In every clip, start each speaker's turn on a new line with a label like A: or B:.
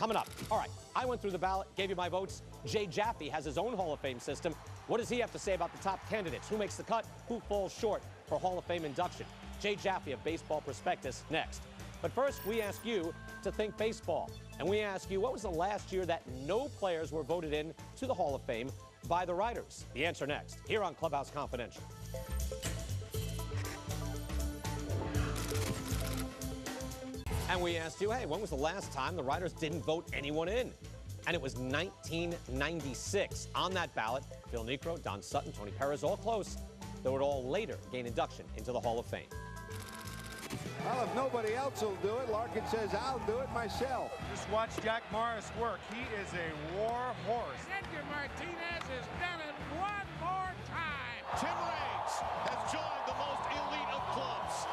A: coming up. All right, I went through the ballot, gave you my votes. Jaffe has his own Hall of Fame system. What does he have to say about the top candidates? Who makes the cut? Who falls short for Hall of Fame induction? Jaffe of Baseball Prospectus next. But first, we ask you to think baseball. And we ask you, what was the last year that no players were voted in to the Hall of Fame by the writers? The answer next, here on Clubhouse Confidential. And we asked you, hey, when was the last time the writers didn't vote anyone in? And it was 1996. On that ballot, Phil Niekro, Don Sutton, Tony Perez, all close. They would all later gain induction into the Hall of Fame.
B: Well, if nobody else will do it, Larkin says, I'll do it myself.
C: Just watch Jack Morris work. He is a war horse.
D: Edgar Martinez has done it one more time.
E: Tim Raines has joined the most elite of clubs.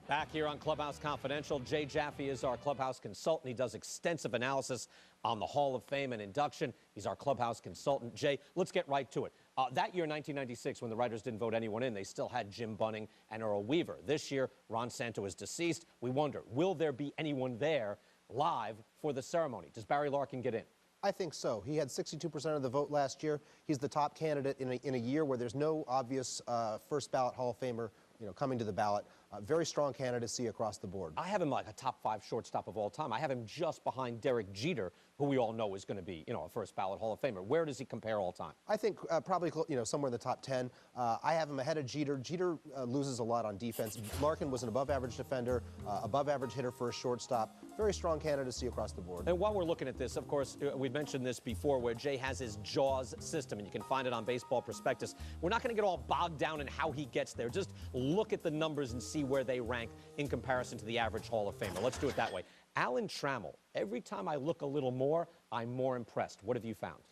A: Back here on Clubhouse Confidential, Jaffe is our Clubhouse consultant. He does extensive analysis on the Hall of Fame and induction. He's our Clubhouse consultant. Jay, let's get right to it. That year, 1996, when the writers didn't vote anyone in, they still had Jim Bunning and Earl Weaver. This year, Ron Santo is deceased. We wonder, will there be anyone there live for the ceremony? Does Barry Larkin get in?
F: I think so. He had 62% of the vote last year. He's the top candidate in a year where there's no obvious first ballot Hall of Famer coming to the ballot. Very strong candidacy across the board.
A: I have him like a top 5 shortstop of all time. I have him just behind Derek Jeter, who we all know is going to be, a first ballot Hall of Famer. Where does he compare all time?
F: I think probably, somewhere in the top 10. I have him ahead of Jeter. Jeter loses a lot on defense. Larkin was an above-average defender, above-average hitter for a shortstop. Very strong candidacy across the board.
A: And while we're looking at this, of course, we've mentioned this before, where Jay has his JAWS system, and you can find it on Baseball Prospectus. We're not going to get all bogged down in how he gets there. Just look at the numbers and see where they rank in comparison to the average Hall of Famer. Let's do it that way. Alan Trammell, every time I look a little more, I'm more impressed. What have you found?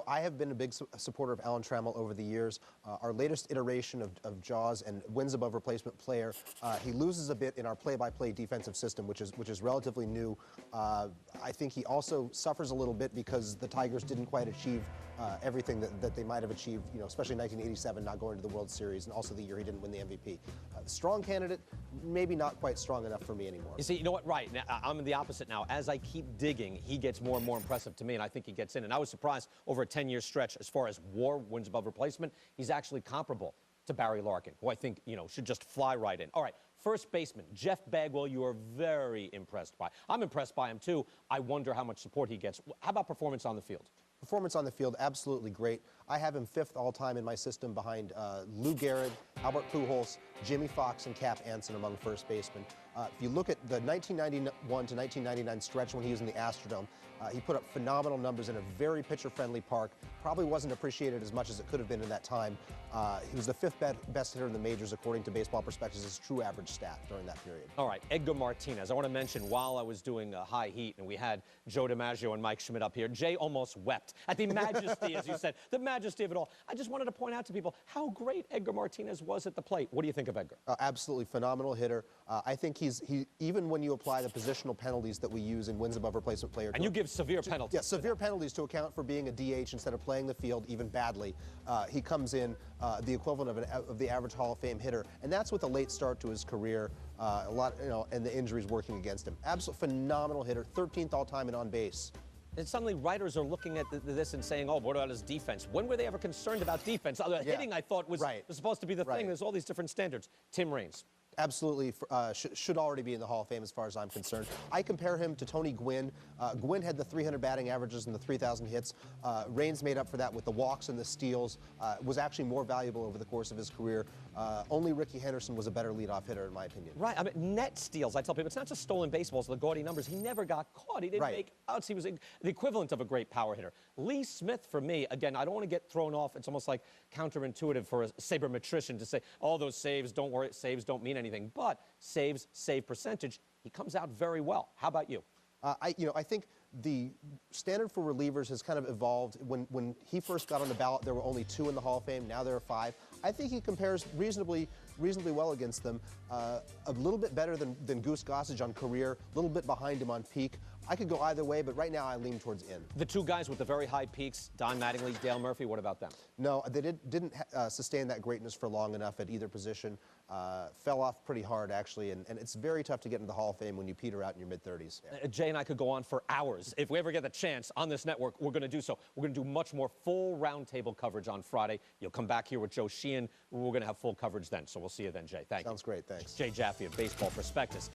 F: I have been a big supporter of Alan Trammell over the years. Our latest iteration of JAWS and wins above replacement player, he loses a bit in our play-by-play defensive system, which is relatively new. I think he also suffers a little bit because the Tigers didn't quite achieve everything that they might have achieved, especially in 1987, not going to the World Series, and also the year he didn't win the MVP. Strong candidate, maybe not quite strong enough for me anymore.
A: You see, you know what? Right. Now, I'm the opposite now. As I keep digging, he gets more and more impressive to me, and I think he gets in. And I was surprised over a 10-year stretch as far as WAR, wins above replacement, he's actually comparable to Barry Larkin, who I think, should just fly right in. All right, first baseman, Jeff Bagwell, you are very impressed by. I'm impressed by him, too. I wonder how much support he gets. How about performance on the field?
F: Performance on the field, absolutely great. I have him 5th all-time in my system behind Lou Gehrig, Albert Pujols, Jimmy Fox, and Cap Anson among first basemen. If you look at the 1991 to 1999 stretch when he was in the Astrodome, he put up phenomenal numbers in a very pitcher-friendly park. Probably wasn't appreciated as much as it could have been in that time. He was the 5th best hitter in the majors according to Baseball Prospectus' true average stat during that period.
A: All right, Edgar Martinez. I want to mention, while I was doing High Heat and we had Joe DiMaggio and Mike Schmidt up here, Jay almost wept at the majesty, as you said, the majesty of it all. I just wanted to point out to people how great Edgar Martinez was at the plate. What do you think of Edgar?
F: Absolutely phenomenal hitter. I think he even when you apply the positional penalties that we use in wins above replacement player.
A: And you give severe penalties.
F: Yeah, severe penalties to account for being a DH instead of playing the field even badly. He comes in the equivalent of the average Hall of Fame hitter, and that's with a late start to his career. A lot, and the injuries working against him. Absolute phenomenal hitter, 13th all-time in on base.
A: And suddenly writers are looking at this and saying, oh, what about his defense? When were they ever concerned about defense? Hitting, I thought, was supposed to be the thing. There's all these different standards. Tim Raines.
F: Absolutely should already be in the Hall of Fame as far as I'm concerned. I compare him to Tony Gwynn. Gwynn had the 300 batting averages and the 3,000 hits. Raines made up for that with the walks and the steals. Was actually more valuable over the course of his career. Only Rickey Henderson was a better leadoff hitter, in my opinion.
A: Right. I mean, net steals. I tell people, it's not just stolen baseballs, the gaudy numbers. He never got caught. He didn't make outs. He was the equivalent of a great power hitter. Lee Smith, for me, again, I don't want to get thrown off. It's almost like counterintuitive for a sabermetrician to say, oh, those saves, don't worry, saves don't mean anything. But saves, save percentage, he comes out very well. How about you?
F: I think the standard for relievers has kind of evolved. When he first got on the ballot, there were only 2 in the Hall of Fame. Now there are 5. I think he compares reasonably well against them. A little bit better than Goose Gossage on career, a little bit behind him on peak. I could go either way, but right now I lean towards in.
A: The 2 guys with the very high peaks, Don Mattingly, Dale Murphy, what about them?
F: No, they didn't sustain that greatness for long enough at either position. Fell off pretty hard, actually, and it's very tough to get into the Hall of Fame when you peter out in your mid-30s.
A: Jay and I could go on for hours. If we ever get the chance on this network, we're going to do so. We're going to do much more full roundtable coverage on Friday. You'll come back here with Joe Sheehan. We're going to have full coverage then, so we'll see you then, Jay. Thank you.
F: Sounds great. Thanks.
A: Jay Jaffe of Baseball Prospectus.